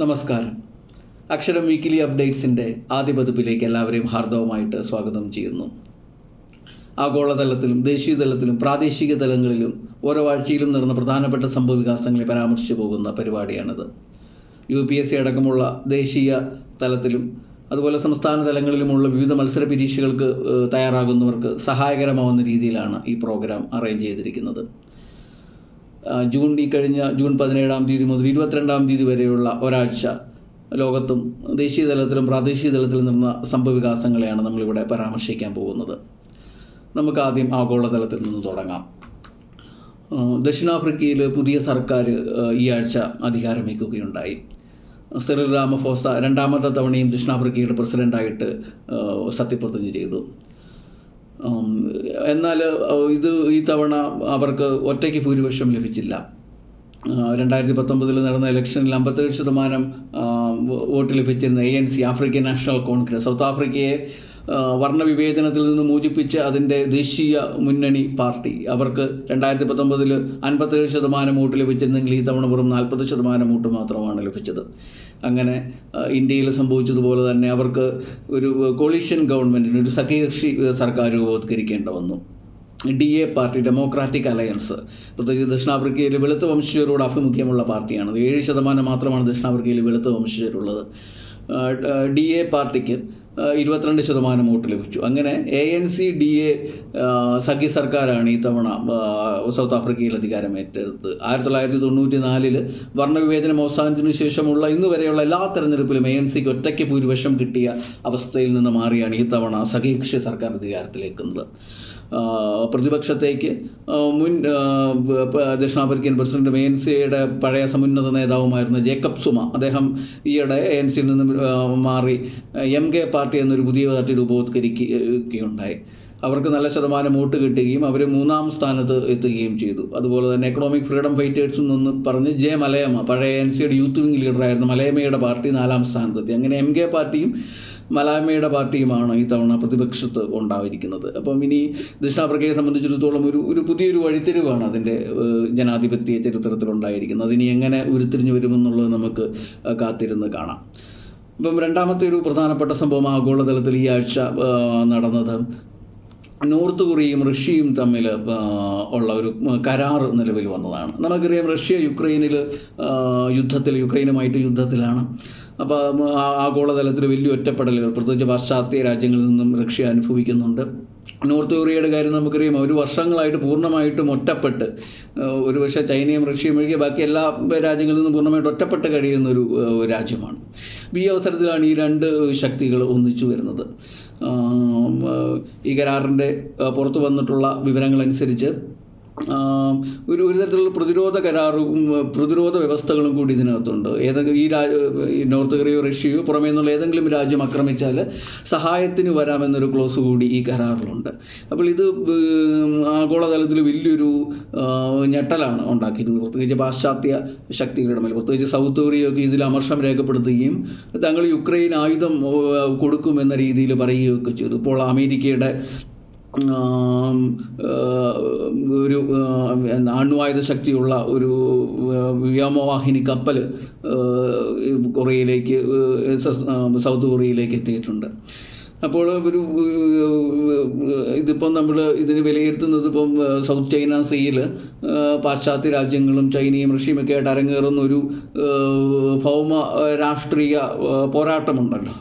നമസ്കാരം. അക്ഷരം വീക്കിലി അപ്ഡേറ്റ്സിൻ്റെ ആദ്യ പതിപ്പിലേക്ക് എല്ലാവരെയും ഹാർദവമായിട്ട് സ്വാഗതം ചെയ്യുന്നു. ആഗോളതലത്തിലും ദേശീയ തലത്തിലും പ്രാദേശിക തലങ്ങളിലും ഓരോ ആഴ്ചയിലും നടന്ന പ്രധാനപ്പെട്ട സംഭവവികാസങ്ങളെ പരാമർശിച്ചു പോകുന്ന പരിപാടിയാണിത്. UPSC അടക്കമുള്ള ദേശീയ തലത്തിലും അതുപോലെ സംസ്ഥാന തലങ്ങളിലുമുള്ള വിവിധ മത്സര പരീക്ഷകൾക്ക് തയ്യാറാകുന്നവർക്ക് സഹായകരമാവുന്ന രീതിയിലാണ് ഈ പ്രോഗ്രാം അറേഞ്ച് ചെയ്തിരിക്കുന്നത്. കഴിഞ്ഞ ജൂൺ 17-ാം തീയതി മുതൽ 22-ാം തീയതി വരെയുള്ള ഒരാഴ്ച ലോകത്തും ദേശീയ തലത്തിലും പ്രാദേശിക തലത്തിലും നടന്ന സംഭവവികാസങ്ങളെയാണ് നമ്മളിവിടെ പരാമർശിക്കാൻ പോകുന്നത്. നമുക്ക് ആദ്യം ആഗോളതലത്തിൽ നിന്ന് തുടങ്ങാം. ദക്ഷിണാഫ്രിക്കയിൽ പുതിയ സർക്കാർ ഈ ആഴ്ച അധികാരമേൽക്കുകയുണ്ടായി. സിറിൽ രാമഫോസ രണ്ടാമത്തെ തവണയും ദക്ഷിണാഫ്രിക്കയുടെ പ്രസിഡൻ്റായിട്ട് സത്യപ്രതിജ്ഞ ചെയ്തു. എന്നാൽ ഈ തവണ അവർക്ക് ഒറ്റയ്ക്ക് ഭൂരിപക്ഷം ലഭിച്ചില്ല. 2019 നടന്ന ഇലക്ഷനിൽ 57% വോട്ട് ലഭിച്ചിരുന്ന ANC African National Congress South ആഫ്രിക്കയെ വർണ്ണവിവേചനത്തിൽ നിന്ന് മോചിപ്പിച്ച് അതിൻ്റെ ദേശീയ മുന്നണി പാർട്ടി അവർക്ക് 2019 57% വോട്ട് ലഭിച്ചിരുന്നെങ്കിൽ ഈ തവണ വെറും 40% വോട്ട് മാത്രമാണ് ലഭിച്ചത്. അങ്ങനെ ഇന്ത്യയിൽ സംഭവിച്ചതുപോലെ തന്നെ അവർക്ക് ഒരു കോളിഷൻ ഗവൺമെൻറ്റിന് ഒരു സഖ്യകക്ഷി സർക്കാർ രൂപവത്കരിക്കേണ്ട വന്നു. DA പാർട്ടി, ഡെമോക്രാറ്റിക് അലയൻസ്, പ്രത്യേകിച്ച് ദക്ഷിണാഫ്രിക്കയിൽ വെളുത്ത വംശജരോട് ആഭിമുഖ്യമുള്ള പാർട്ടിയാണ്. 7% മാത്രമാണ് ദക്ഷിണാഫ്രിക്കയിൽ വെളുത്ത വംശജരുള്ളത്. DA പാർട്ടിക്ക് 22% വോട്ട് ലഭിച്ചു. അങ്ങനെ ANC DA സഖ്യ സർക്കാരാണ് ഈ തവണ സൗത്ത് ആഫ്രിക്കയിൽ അധികാരമേറ്റെടുത്തത്. 1994 വർണ്ണവിവേചനം അവസാനത്തിനു ശേഷമുള്ള ഇന്ന് വരെയുള്ള എല്ലാ തെരഞ്ഞെടുപ്പിലും ANCക്ക് ഒറ്റയ്ക്ക് ഭൂരിപക്ഷം കിട്ടിയ അവസ്ഥയിൽ നിന്ന് മാറിയാണ് ഈ തവണ സഖ്യകക്ഷി സർക്കാർ അധികാരത്തിലേക്കുന്നത്. പ്രതിപക്ഷത്തേക്ക് മുൻ ദക്ഷിണാഫ്രിക്കൻ പ്രസിഡന്റും ANCയുടെ പഴയ സമുന്നത നേതാവുമായിരുന്ന ജേക്കബ് സുമ, അദ്ദേഹം ഈയിടെ ANCയിൽ നിന്ന് മാറി MK പാർട്ടി എന്നൊരു പുതിയ പാർട്ടി രൂപവത്കരിക്കുകയുണ്ടായി. അവർക്ക് നല്ല ശതമാനം വോട്ട് കിട്ടുകയും അവർ 3-ാം സ്ഥാനത്ത് എത്തുകയും ചെയ്തു. അതുപോലെ തന്നെ എക്കണോമിക് ഫ്രീഡം ഫൈറ്റേഴ്സ് നിന്ന് പറഞ്ഞ് മലയമ, പഴയ ANCയുടെ യൂത്ത് വിംഗ് ലീഡറായിരുന്ന മലയമയുടെ പാർട്ടി 4-ാം സ്ഥാനത്തെത്തി. അങ്ങനെ MK പാർട്ടിയും മലാമയുടെ പാർട്ടിയുമാണ് ഈ തവണ പ്രതിപക്ഷത്ത് ഉണ്ടായിരിക്കുന്നത്. അപ്പം ഇനി ദക്ഷിണാഫ്രിക്കയെ സംബന്ധിച്ചിടത്തോളം ഒരു പുതിയൊരു വഴിത്തിരിവാണ് അതിൻ്റെ ജനാധിപത്യ ചരിത്രത്തിലുണ്ടായിരിക്കുന്നത്. അതിനി എങ്ങനെ ഉരുത്തിരിഞ്ഞു വരുമെന്നുള്ളത് നമുക്ക് കാത്തിരുന്ന് കാണാം. ഇപ്പം രണ്ടാമത്തെ ഒരു പ്രധാനപ്പെട്ട സംഭവം ആഗോളതലത്തിൽ ഈ ആഴ്ച നടന്നത് നോർത്ത് കൊറിയയും റഷ്യയും തമ്മിൽ ഉള്ള ഒരു കരാർ നിലവിൽ വന്നതാണ്. നമുക്കറിയാം, റഷ്യ യുക്രൈനുമായിട്ട് യുദ്ധത്തിലാണ്. അപ്പോൾ ആഗോളതലത്തിൽ വലിയ ഒറ്റപ്പെടലുകൾ പ്രത്യേകിച്ച് പാശ്ചാത്യ രാജ്യങ്ങളിൽ നിന്നും റഷ്യ അനുഭവിക്കുന്നുണ്ട്. നോർത്ത് കൊറിയയുടെ കാര്യം നമുക്കറിയാം, ഒരു വർഷങ്ങളായിട്ട് പൂർണ്ണമായിട്ടും ഒറ്റപ്പെട്ട്, ഒരുപക്ഷെ ചൈനയും റഷ്യയും ഒഴികെ ബാക്കി എല്ലാ രാജ്യങ്ങളിൽ നിന്നും പൂർണ്ണമായിട്ട് ഒറ്റപ്പെട്ട് കഴിയുന്നൊരു രാജ്യമാണ്. ഈ അവസരത്തിലാണ് ഈ രണ്ട് ശക്തികൾ ഒന്നിച്ചു വരുന്നത്. ഈ കരാറിൻ്റെ പുറത്തു വന്നിട്ടുള്ള വിവരങ്ങളനുസരിച്ച് ഒരു തരത്തിലുള്ള പ്രതിരോധ വ്യവസ്ഥകളും കൂടി ഇതിനകത്തുണ്ട്. ഈ നോർത്ത് കൊറിയയോ റഷ്യയോ പുറമേ നിന്നുള്ള ഏതെങ്കിലും രാജ്യം ആക്രമിച്ചാൽ സഹായത്തിന് വരാമെന്നൊരു ക്ലോസ് കൂടി ഈ കരാറിലുണ്ട്. അപ്പോൾ ഇത് ആഗോളതലത്തിൽ വലിയൊരു ഞെട്ടലാണ് ഉണ്ടാക്കിയിരുന്നത്. പ്രത്യേകിച്ച് പാശ്ചാത്യ ശക്തികളുടെ മേൽ, പ്രത്യേകിച്ച് സൗത്ത് കൊറിയയൊക്കെ ഇതിൽ അമർഷം രേഖപ്പെടുത്തുകയും തങ്ങൾ യുക്രൈൻ ആയുധം കൊടുക്കുമെന്ന രീതിയിൽ പറയുകയൊക്കെ ചെയ്തു. ഇപ്പോൾ അമേരിക്കയുടെ ഒരു അണ്വായുധ ശക്തിയുള്ള ഒരു വ്യോമവാഹിനി കപ്പൽ സൗത്ത് കൊറിയയിലേക്ക് എത്തിയിട്ടുണ്ട്. അപ്പോൾ ഇതിപ്പം നമ്മൾ ഇതിന് വിലയിരുത്തുന്നത് ഇപ്പം സൗത്ത് ചൈന സീയിൽ പാശ്ചാത്യ രാജ്യങ്ങളും ചൈനയും റഷ്യയും ഒക്കെ ആയിട്ട് അരങ്ങേറുന്ന ഒരു ഭൗമ രാഷ്ട്രീയ പോരാട്ടമുണ്ടല്ലോ,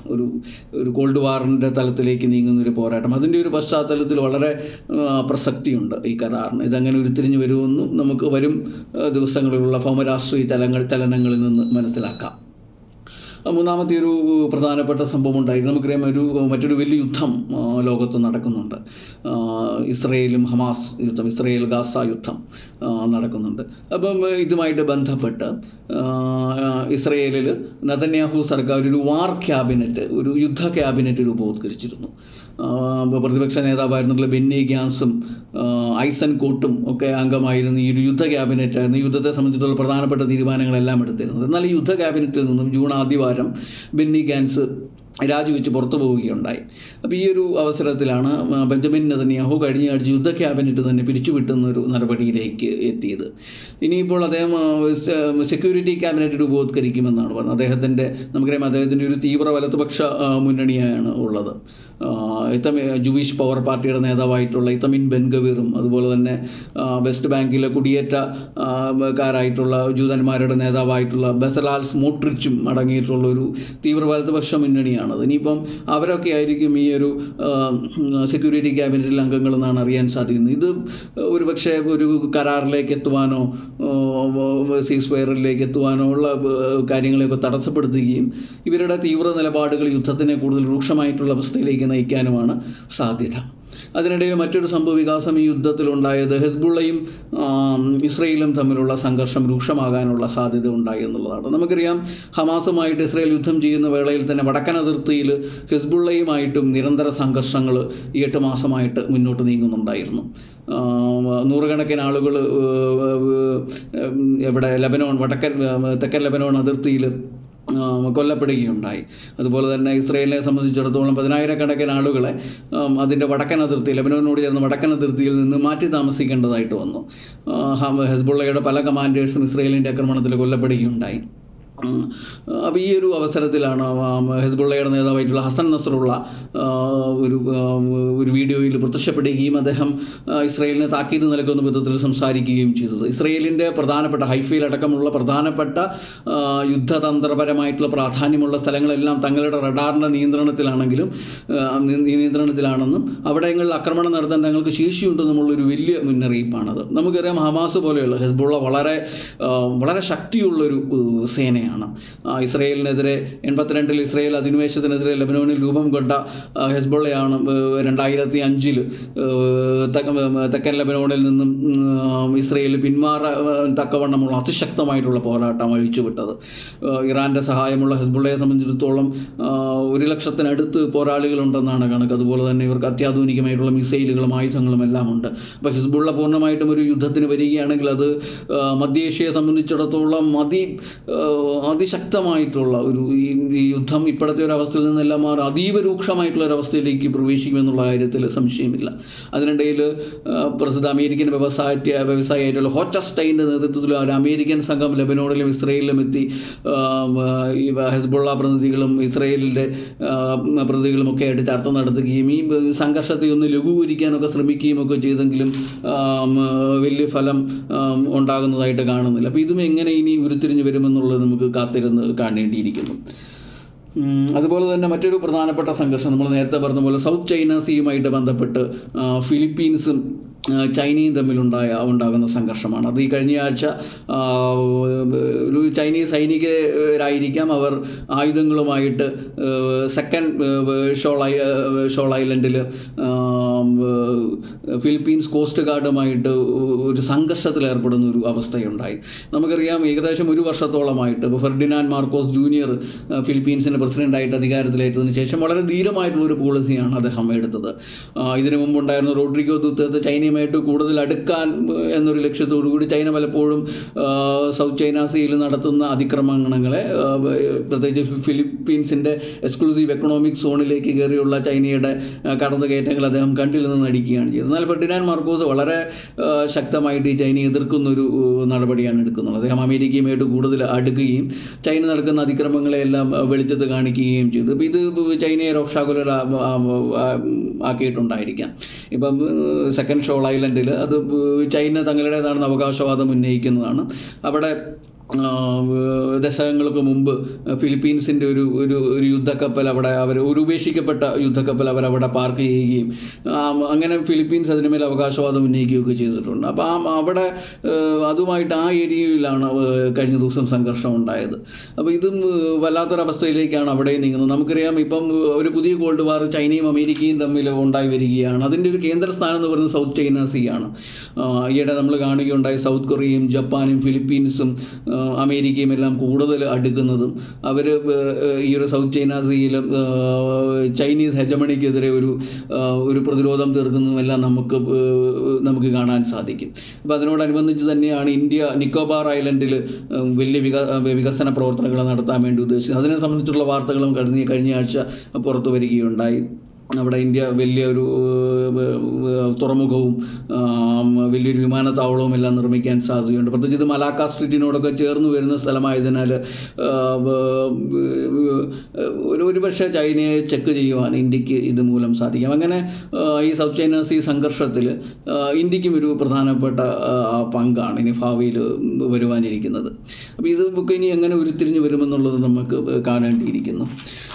ഒരു കോൾഡ് വാറിൻ്റെ തലത്തിലേക്ക് നീങ്ങുന്നൊരു പോരാട്ടം. അതിൻ്റെ ഒരു പശ്ചാത്തലത്തിൽ വളരെ പ്രസക്തിയുണ്ട് ഈ കരാറിന്. ഇതങ്ങനെ ഉരുത്തിരിഞ്ഞു വരുമെന്നും നമുക്ക് വരും ദിവസങ്ങളിലുള്ള ഭൗമരാഷ്ട്രീയ ചലനങ്ങളിൽ നിന്ന് മനസ്സിലാക്കാം. മൂന്നാമത്തെ ഒരു പ്രധാനപ്പെട്ട സംഭവം ഉണ്ടായിരുന്നു. നമുക്കറിയാം, മറ്റൊരു വലിയ യുദ്ധം ലോകത്ത് നടക്കുന്നുണ്ട്. ഇസ്രയേലും ഹമാസ് യുദ്ധം, ഇസ്രയേൽ ഗാസ യുദ്ധം നടക്കുന്നുണ്ട്. അപ്പം ഇതുമായിട്ട് ബന്ധപ്പെട്ട് ഇസ്രയേലിൽ നെതന്യാഹു സർക്കാർ ഒരു വാർ ക്യാബിനറ്റ്, ഒരു യുദ്ധ ക്യാബിനറ്റ് രൂപവത്കരിച്ചിരുന്നു. പ്രതിപക്ഷ നേതാവായിരുന്നുള്ള ബെന്നി ഗാൻസും ഐസൻകോട്ടും ഒക്കെ അംഗമായിരുന്ന ഈ ഒരു യുദ്ധ ക്യാബിനറ്റായിരുന്നു യുദ്ധത്തെ സംബന്ധിച്ചിട്ടുള്ള പ്രധാനപ്പെട്ട തീരുമാനങ്ങളെല്ലാം എടുത്തിരുന്നത്. എന്നാൽ ഈ യുദ്ധ ക്യാബിനറ്റിൽ നിന്നും ജൂൺ ആദ്യവാരം ബെന്നി ഗാൻസ് രാജിവെച്ച് പുറത്തു പോവുകയുണ്ടായി. അപ്പോൾ ഈ ഒരു അവസരത്തിലാണ് ബെഞ്ചമിൻ നെതന്യാഹു കഴിഞ്ഞ ആഴ്ച യുദ്ധ ക്യാബിനറ്റ് തന്നെ പിരിച്ചുവിട്ടുന്നൊരു നടപടിയിലേക്ക് എത്തിയത്. ഇനിയിപ്പോൾ അദ്ദേഹം സെക്യൂരിറ്റി ക്യാബിനറ്റ് രൂപവത്കരിക്കുമെന്നാണ് പറഞ്ഞത്. നമുക്കറിയാം അദ്ദേഹത്തിൻ്റെ ഒരു തീവ്ര വലതുപക്ഷ മുന്നണിയാണ് ഉള്ളത്. ജൂയിഷ് പവർ പാർട്ടിയുടെ നേതാവായിട്ടുള്ള ഇത്തമിൻ ബെൻഗവീറും അതുപോലെ തന്നെ വെസ്റ്റ് ബാങ്കിലെ കുടിയേറ്റക്കാരായിട്ടുള്ള ജൂതന്മാരുടെ നേതാവായിട്ടുള്ള ബെസലാൽ സ്മോട്രിച്ചും അടങ്ങിയിട്ടുള്ള ഒരു തീവ്ര വലതുപക്ഷ മുന്നണിയാണത്. ഇനിയിപ്പം അവരൊക്കെ ആയിരിക്കും ഈ ഒരു സെക്യൂരിറ്റി ക്യാബിനറ്റിൽ അംഗങ്ങളെന്നാണ് അറിയാൻ സാധിക്കുന്നത്. ഇത് ഒരുപക്ഷെ ഒരു കരാറിലേക്ക് എത്തുവാനോ സീസ് ഫയറിലേക്ക് എത്തുവാനോ ഉള്ള കാര്യങ്ങളെയൊക്കെ തടസ്സപ്പെടുത്തുകയും ഇവരുടെ തീവ്ര നിലപാടുകൾ യുദ്ധത്തിനെ കൂടുതൽ രൂക്ഷമായിട്ടുള്ള അവസ്ഥയിലേക്ക് നയിക്കാനുമാണ് സാധ്യത. അതിനിടയിൽ മറ്റൊരു സംഭവ വികാസം ഈ യുദ്ധത്തിലുണ്ടായത് ഹെസ്ബുള്ളയും ഇസ്രയേലും തമ്മിലുള്ള സംഘർഷം രൂക്ഷമാകാനുള്ള സാധ്യത ഉണ്ടായി എന്നുള്ളതാണ്. നമുക്കറിയാം ഹമാസുമായിട്ട് ഇസ്രയേൽ യുദ്ധം ചെയ്യുന്ന വേളയിൽ തന്നെ വടക്കൻ അതിർത്തിയിൽ ഹെസ്ബുള്ളയുമായിട്ടും നിരന്തര സംഘർഷങ്ങൾ ഈ 8 മാസമായിട്ട് മുന്നോട്ട് നീങ്ങുന്നുണ്ടായിരുന്നു. നൂറുകണക്കിന് ആളുകൾ തെക്കൻ ലെബനോൺ അതിർത്തിയിൽ കൊല്ലപ്പെടുകയുണ്ടായി. അതുപോലെ തന്നെ ഇസ്രയേലിനെ സംബന്ധിച്ചിടത്തോളം 10,000-കണക്കിന് ആളുകളെ അതിൻ്റെ വടക്കൻ അതിർത്തി ലെബനോനോട് ചേർന്ന് വടക്കൻ അതിർത്തിയിൽ നിന്ന് മാറ്റി താമസിക്കേണ്ടതായിട്ട് വന്നു. ഹെസ്ബുള്ളയുടെ പല കമാൻഡേഴ്സും ഇസ്രയേലിൻ്റെ ആക്രമണത്തിൽ കൊല്ലപ്പെടുകയുണ്ടായി. അപ്പോൾ ഈ ഒരു അവസരത്തിലാണ് ഹെസ്ബുള്ളയുടെ നേതാവായിട്ടുള്ള ഹസൻ നസ്രുള്ള ഒരു വീഡിയോയിൽ പ്രത്യക്ഷപ്പെടുകയും അദ്ദേഹം ഇസ്രയേലിനെ താക്കീത് നൽകുന്ന വിധത്തിൽ സംസാരിക്കുകയും ചെയ്തത്. ഇസ്രയേലിൻ്റെ പ്രധാനപ്പെട്ട ഹൈഫയിലടക്കമുള്ള പ്രധാനപ്പെട്ട യുദ്ധതന്ത്രപരമായിട്ടുള്ള പ്രാധാന്യമുള്ള സ്ഥലങ്ങളെല്ലാം തങ്ങളുടെ റഡാറിൻ്റെ നിയന്ത്രണത്തിലാണെന്നും അവിടങ്ങളിൽ ആക്രമണം നടത്താൻ തങ്ങൾക്ക് ശേഷിയുണ്ടെന്നുമുള്ളൊരു വലിയ മുന്നറിയിപ്പാണത്. നമുക്കറിയാം ഹമാസ് പോലെയുള്ള ഹെസ്ബുള്ള വളരെ വളരെ ശക്തിയുള്ളൊരു സേനയാണ്. ഇസ്രയേലിനെതിരെ 82 ഇസ്രയേൽ അധിനിവേശത്തിനെതിരെ ലെബനോനിൽ രൂപം കൊണ്ട ഹെസ്ബുള്ളയാണ് 2005 തെക്കൻ ലെബനോണിൽ നിന്നും ഇസ്രയേൽ തക്കവണ്ണമുള്ള അതിശക്തമായിട്ടുള്ള പോരാട്ടം അഴിച്ചുവിട്ടത്. ഇറാൻ്റെ സഹായമുള്ള ഹെസ്ബുള്ളയെ സംബന്ധിച്ചിടത്തോളം 100,000-അടുത്ത് പോരാളികളുണ്ടെന്നാണ് കണക്ക്. അതുപോലെ തന്നെ ഇവർക്ക് അത്യാധുനികമായിട്ടുള്ള മിസൈലുകളും ആയുധങ്ങളും എല്ലാം ഉണ്ട്. അപ്പോൾ ഹിസ്ബുള്ള പൂർണ്ണമായിട്ടും ഒരു യുദ്ധത്തിന് വരികയാണെങ്കിൽ അത് മധ്യേഷ്യയെ സംബന്ധിച്ചിടത്തോളം അതിശക്തമായിട്ടുള്ള ഈ യുദ്ധം ഇപ്പോഴത്തെ ഒരു അവസ്ഥയിൽ നിന്നെല്ലാം മാറി അതീവ രൂക്ഷമായിട്ടുള്ള ഒരവസ്ഥയിലേക്ക് പ്രവേശിക്കുമെന്നുള്ള കാര്യത്തിൽ സംശയമില്ല. അതിനിടയിൽ പ്രസിദ്ധ അമേരിക്കൻ വ്യവസായിയായിട്ടുള്ള ഹോച്ചസ്റ്റൈൻ്റെ നേതൃത്വത്തിൽ ഒരു അമേരിക്കൻ സംഘം ലെബനോണിലും ഇസ്രയേലിലും എത്തി ഈ ഹെസ്ബുള്ള പ്രതിനിധികളും ഇസ്രയേലിൻ്റെ പ്രതിനിധികളും ഒക്കെ ആയിട്ട് ചർച്ച നടത്തുകയും ഈ സംഘർഷത്തെ ഒന്ന് ലഘൂകരിക്കാനൊക്കെ ശ്രമിക്കുകയും ഒക്കെ ചെയ്തെങ്കിലും വലിയ ഫലം ഉണ്ടാകുന്നതായിട്ട് കാണുന്നില്ല. അപ്പോൾ ഇതും എങ്ങനെ ഇനി ഉരുത്തിരിഞ്ഞ് വരുമെന്നുള്ളത് നമുക്ക് കാത്തിരുന്ന് കാണേണ്ടിയിരിക്കുന്നു. അതുപോലെ തന്നെ മറ്റൊരു പ്രധാനപ്പെട്ട സംഘർഷം നമ്മൾ നേരത്തെ പറഞ്ഞ പോലെ സൗത്ത് ചൈന സീയുമായിട്ട് ബന്ധപ്പെട്ട് ഫിലിപ്പീൻസും ചൈനയും ഉണ്ടാകുന്ന സംഘർഷമാണ്. അത് ഈ കഴിഞ്ഞ ആഴ്ച ഒരു ചൈനീസ് സൈനികരായിരിക്കാം, അവർ ആയുധങ്ങളുമായിട്ട് സെക്കൻഡ് ഷോൾ ഐലൻഡിൽ ഫിലിപ്പീൻസ് കോസ്റ്റ് ഗാർഡുമായിട്ട് ഒരു സംഘർഷത്തിൽ ഏർപ്പെടുന്ന ഒരു അവസ്ഥയുണ്ടായി. നമുക്കറിയാം ഏകദേശം 1 വർഷത്തോളമായിട്ട് ഇപ്പോൾ ഫെർഡിനാൻഡ് മാർക്കോസ് ജൂനിയർ ഫിലിപ്പീൻസിൻ്റെ പ്രസിഡൻ്റായിട്ട് അധികാരത്തിലേറ്റതിന് ശേഷം വളരെ ധീരമായിട്ടുള്ളൊരു പോളിസിയാണ് അദ്ദേഹം എടുത്തത്. ഇതിനു മുമ്പുണ്ടായിരുന്ന റോഡ്രിഗോ ദുത്തേർത്തെ ചൈനയുമായിട്ട് കൂടുതൽ അടുക്കാൻ എന്നൊരു ലക്ഷ്യത്തോടു കൂടി ചൈന പലപ്പോഴും സൗത്ത് ചൈന സീയിൽ നടത്തുന്ന അതിക്രമണങ്ങളെ, പ്രത്യേകിച്ച് ഫിലിപ്പീൻസിൻ്റെ എക്സ്ക്ലൂസീവ് എക്കണോമിക് സോണിലേക്ക് കയറിയുള്ള ചൈനയുടെ കടന്നുകയറ്റങ്ങൾ അദ്ദേഹം കണ്ടില്ലെന്ന് നടിക്കുകയാണ് ചെയ്തത്. എന്നാൽ ഫെർഡിനാൻഡ് മാർക്കോസ് വളരെ ശക്തമായിട്ട് ഈ ചൈനയെ എതിർക്കുന്നൊരു നടപടിയാണ് എടുക്കുന്നത്. അദ്ദേഹം അമേരിക്കയുമായിട്ട് കൂടുതൽ അടുക്കുകയും ചൈന നടക്കുന്ന അതിക്രമങ്ങളെല്ലാം വെളിച്ചത്ത് കാണിക്കുകയും ചെയ്തു. അപ്പോൾ ഇത് ചൈനയെ രോക്ഷാകുലർ ആക്കിയിട്ടുണ്ടായിരിക്കാം. ഇപ്പം സെക്കൻഡ് ഷോൾ ഐലൻഡിൽ അത് ചൈന തങ്ങളുടേതാണെന്ന് അവകാശവാദം ഉന്നയിക്കുന്നതാണ്. അവിടെ ദശകങ്ങൾക്ക് മുമ്പ് ഫിലിപ്പീൻസിൻ്റെ ഒരു യുദ്ധക്കപ്പൽ ഒരു ഉപേക്ഷിക്കപ്പെട്ട യുദ്ധക്കപ്പൽ അവരവിടെ പാർക്ക് ചെയ്യുകയും അങ്ങനെ ഫിലിപ്പീൻസ് അതിനുമേൽ അവകാശവാദം ഉന്നയിക്കുകയൊക്കെ ചെയ്തിട്ടുണ്ട്. അപ്പോൾ അവിടെ അതുമായിട്ട് ആ ഏരിയയിലാണ് കഴിഞ്ഞ ദിവസം സംഘർഷം ഉണ്ടായത്. അപ്പോൾ ഇതും വല്ലാത്തൊരവസ്ഥയിലേക്കാണ് അവിടെ നീങ്ങുന്നത്. നമുക്കറിയാം ഇപ്പം ഒരു പുതിയ കോൾഡ് വാർ ചൈനയും അമേരിക്കയും തമ്മിൽ ഉണ്ടായി വരികയാണ്. അതിൻ്റെ ഒരു കേന്ദ്രസ്ഥാനം എന്ന് പറയുന്നത് സൗത്ത് ചൈന സീ ആണ്. ഈയിടെ നമ്മൾ കാണുകയുണ്ടായി സൗത്ത് കൊറിയയും ജപ്പാനും ഫിലിപ്പീൻസും അമേരിക്കയും എല്ലാം കൂടുതൽ അടുക്കുന്നതും അവർ ഈ ഒരു സൗത്ത് ചൈന സീയിൽ ചൈനീസ് ഹെജമണിക്കെതിരെ ഒരു പ്രതിരോധം തീർക്കുന്നതുമെല്ലാം നമുക്ക് കാണാൻ സാധിക്കും. അപ്പോൾ അതിനോടനുബന്ധിച്ച് തന്നെയാണ് ഇന്ത്യ നിക്കോബാർ ഐലൻഡിൽ വലിയ വികസന പ്രവർത്തനങ്ങൾ നടത്താൻ വേണ്ടി ഉദ്ദേശിച്ചത്. അതിനെ സംബന്ധിച്ചുള്ള വാർത്തകളും കഴിഞ്ഞ ആഴ്ച പുറത്തു വരികയുണ്ടായി. അവിടെ ഇന്ത്യ വലിയൊരു തുറമുഖവും വലിയൊരു വിമാനത്താവളവും എല്ലാം നിർമ്മിക്കാൻ സാധ്യതയുണ്ട്. പ്രത്യേകിച്ച് ഇത് മലാക്ക സ്ട്രീറ്റിനോടൊക്കെ ചേർന്ന് വരുന്ന സ്ഥലമായതിനാൽ ഒരു പക്ഷേ ചൈനയെ ചെക്ക് ചെയ്യുവാൻ ഇന്ത്യക്ക് ഇതുമൂലം സാധിക്കും. അങ്ങനെ ഈ സൗത്ത് ചൈന സീ സംഘർഷത്തിൽ ഇന്ത്യക്കും ഒരു പ്രധാനപ്പെട്ട പങ്കാണ് ഇനി ഭാവിയിൽ വരുവാനിരിക്കുന്നത്. അപ്പോൾ ഇതൊക്കെ ഇനി എങ്ങനെ ഉരുത്തിരിഞ്ഞ് വരുമെന്നുള്ളത് നമുക്ക് കാണേണ്ടിയിരിക്കുന്നു.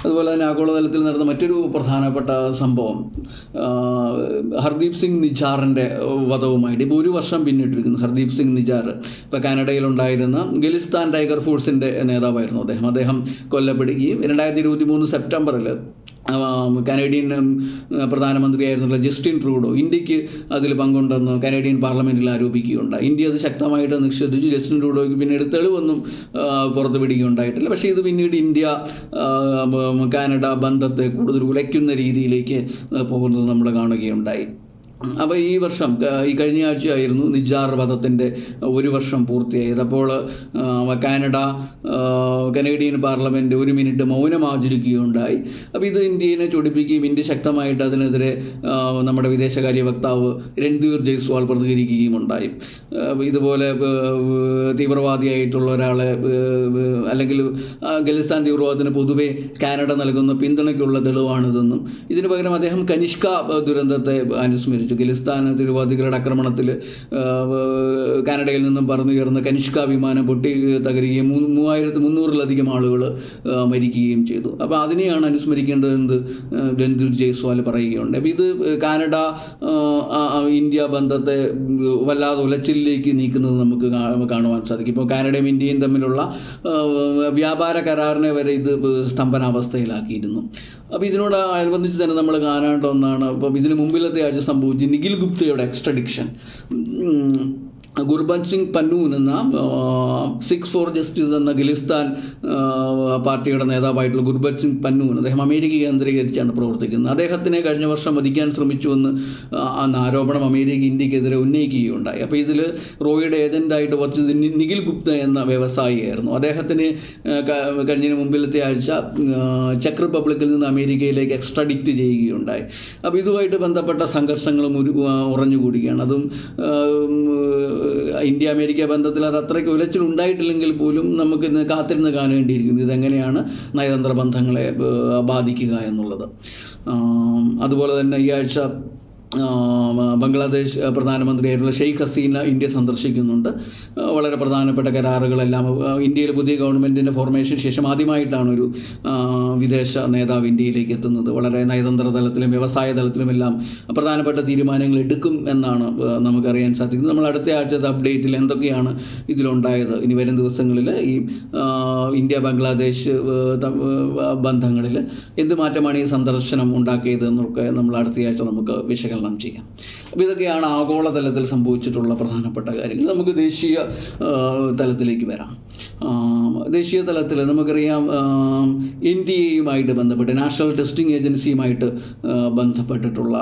അതുപോലെ തന്നെ ആഗോളതലത്തിൽ നടന്ന മറ്റൊരു പ്രധാനപ്പെട്ട സംഭവം ഹർദീപ് സിംഗ് നിജാറിൻ്റെ വധവുമായിട്ട് ഇപ്പോൾ 1 വർഷം പിന്നിട്ടിരിക്കുന്നു. ഹർദീപ് സിംഗ് നിജാർ ഇപ്പോൾ കാനഡയിലുണ്ടായിരുന്ന ഖലിസ്ഥാൻ ടൈഗർ ഫോഴ്സിൻ്റെ നേതാവായിരുന്നു. അദ്ദേഹം കൊല്ലപ്പെടുകയും 2023 സെപ്റ്റംബറിൽ കനേഡിയൻ പ്രധാനമന്ത്രിയായിരുന്നുള്ള ജസ്റ്റിൻ ട്രൂഡോ ഇന്ത്യക്ക് അതിൽ പങ്കുണ്ടെന്ന് കനേഡിയൻ പാർലമെൻറ്റിൽ ആരോപിക്കുകയുണ്ടായി. ഇന്ത്യ അത് ശക്തമായിട്ട് നിഷേധിച്ചു. ജസ്റ്റിൻ ട്രൂഡോയ്ക്ക് പിന്നീട് തെളിവൊന്നും പുറത്തുവിടുകയുണ്ടായിട്ടില്ല. പക്ഷേ ഇത് പിന്നീട് ഇന്ത്യ കാനഡ ബന്ധത്തെ കൂടുതൽ ഉലയ്ക്കുന്ന രീതിയിലേക്ക് പോകുന്നത് നമ്മൾ കാണുകയുണ്ടായി. അപ്പോൾ ഈ വർഷം ഈ കഴിഞ്ഞ ആഴ്ചയായിരുന്നു നിജാർ വധത്തിൻ്റെ 1 വർഷം പൂർത്തിയായത്. അപ്പോൾ കനേഡിയൻ പാർലമെൻറ്റ് 1 മിനിറ്റ് മൗനം ആചരിക്കുകയുണ്ടായി. അപ്പോൾ ഇത് ഇന്ത്യയെ ചൊടിപ്പിക്കുകയും ഇന്ത്യ ശക്തമായിട്ട് അതിനെതിരെ നമ്മുടെ വിദേശകാര്യ വക്താവ് രൺധീർ ജയ്സ്വാൾ പ്രതികരിക്കുകയും ഉണ്ടായി. ഇതുപോലെ തീവ്രവാദിയായിട്ടുള്ള ഒരാളെ അല്ലെങ്കിൽ ഖലിസ്ഥാൻ തീവ്രവാദത്തിന് പൊതുവെ കാനഡ നൽകുന്ന പിന്തുണയ്ക്കുള്ള തെളിവാണിതെന്നും ഇതിന് പകരം അദ്ദേഹം കനിഷ്ക ദുരന്തത്തെ അനുസ്മരിച്ചു. ഖലിസ്ഥാൻ തീവ്രവാദികളുടെ ആക്രമണത്തിൽ കാനഡയിൽ നിന്നും പറന്നുയർന്ന കനിഷ്ക വിമാനം പൊട്ടി തകരുകയും 3300-ലധികം ആളുകൾ മരിക്കുകയും ചെയ്തു. അപ്പോൾ അതിനെയാണ് അനുസ്മരിക്കേണ്ടതെന്ന് രൺധീർ ജയ്സ്വാൾ പറയുകയുണ്ട്. അപ്പോൾ ഇത് കാനഡ ഇന്ത്യ ബന്ധത്തെ വല്ലാതെ ഉലച്ചിലേക്ക് നീക്കുന്നത് നമുക്ക് കാണുവാൻ സാധിക്കും. ഇപ്പോൾ കാനഡയും ഇന്ത്യയും തമ്മിലുള്ള വ്യാപാര കരാറിനെ വരെ ഇത് സ്തംഭനാവസ്ഥയിലാക്കിയിരുന്നു. അപ്പോൾ ഇതിനോടനുബന്ധിച്ച് തന്നെ നമ്മൾ കാണേണ്ട ഒന്നാണ്. അപ്പം ഇതിന് മുമ്പിലത്തെ ആഴ്ച സംഭവിച്ച നിഖിൽ ഗുപ്തയുടെ എക്സ്ട്രഡിക്ഷൻ. ഗുർബന്ത് സിംഗ് പന്നൂൻ എന്ന 6 for Justice എന്ന ഖലിസ്ഥാൻ പാർട്ടിയുടെ നേതാവായിട്ടുള്ള ഗുർബന്ത് സിംഗ് പന്നൂൻ, അദ്ദേഹം അമേരിക്ക കേന്ദ്രീകരിച്ചാണ് പ്രവർത്തിക്കുന്നത്. അദ്ദേഹത്തിനെ കഴിഞ്ഞ വർഷം വധിക്കാൻ ശ്രമിച്ചുവെന്ന് ആരോപണം അമേരിക്ക ഇന്ത്യക്കെതിരെ ഉന്നയിക്കുകയുണ്ടായി. അപ്പോൾ ഇതിൽ റോയുടെ ഏജൻ്റായിട്ട് വർത്തിച്ചത് നിഖിൽ ഗുപ്ത എന്ന വ്യവസായിയായിരുന്നു. അദ്ദേഹത്തിന് കഴിഞ്ഞതിന് മുമ്പിലത്തെ ആഴ്ച ചെക്ക് റിപ്പബ്ലിക്കിൽ നിന്ന് അമേരിക്കയിലേക്ക് എക്സ്ട്രഡിക്റ്റ് ചെയ്യുകയുണ്ടായി. അപ്പോൾ ഇതുമായിട്ട് ബന്ധപ്പെട്ട സംഘർഷങ്ങളും ഉറഞ്ഞുകൂടുകയാണ്. അതും ഇന്ത്യ അമേരിക്ക ബന്ധത്തിൽ അത് അത്രയ്ക്ക് ഉലച്ചിലുണ്ടായിട്ടില്ലെങ്കിൽ പോലും നമുക്കിന്ന് കാത്തിരുന്ന് കാണേണ്ടിയിരിക്കുന്നു ഇതെങ്ങനെയാണ് നയതന്ത്ര ബന്ധങ്ങളെ ബാധിക്കുക എന്നുള്ളത്. അതുപോലെ തന്നെ ഈ ആഴ്ച ബംഗ്ലാദേശ് പ്രധാനമന്ത്രിയായിട്ടുള്ള ഷെയ്ഖ് ഹസീന ഇന്ത്യ സന്ദർശിക്കുന്നുണ്ട്. വളരെ പ്രധാനപ്പെട്ട കരാറുകളെല്ലാം ഇന്ത്യയിൽ പുതിയ ഗവൺമെൻറ്റിൻ്റെ ഫോർമേഷന് ശേഷം ആദ്യമായിട്ടാണ് ഒരു വിദേശ നേതാവ് ഇന്ത്യയിലേക്ക് എത്തുന്നത്. വളരെ നയതന്ത്ര തലത്തിലും വ്യവസായ തലത്തിലുമെല്ലാം പ്രധാനപ്പെട്ട തീരുമാനങ്ങൾ എടുക്കും എന്നാണ് നമുക്കറിയാൻ സാധിക്കുന്നത്. നമ്മൾ അടുത്ത ആഴ്ചത്തെ അപ്ഡേറ്റിൽ എന്തൊക്കെയാണ് ഇതിലുണ്ടായത്, ഇനി വരും ദിവസങ്ങളിൽ ഈ ഇന്ത്യ ബംഗ്ലാദേശ് ബന്ധങ്ങളിൽ എന്ത് മാറ്റമാണ് ഈ സന്ദർശനം ഉണ്ടാക്കിയത് എന്നൊക്കെ നമ്മൾ അടുത്തയാഴ്ച നമുക്ക് വിശകലനം ചെയ്യാം. അപ്പോൾ ഇതൊക്കെയാണ് ആഗോളതലത്തിൽ സംഭവിച്ചിട്ടുള്ള പ്രധാനപ്പെട്ട കാര്യങ്ങൾ. നമുക്ക് ദേശീയ തലത്തിലേക്ക് വരാം. ദേശീയ തലത്തിൽ നമുക്കറിയാം NTA ബന്ധപ്പെട്ട് നാഷണൽ ടെസ്റ്റിംഗ് ഏജൻസിയുമായിട്ട് ബന്ധപ്പെട്ടിട്ടുള്ള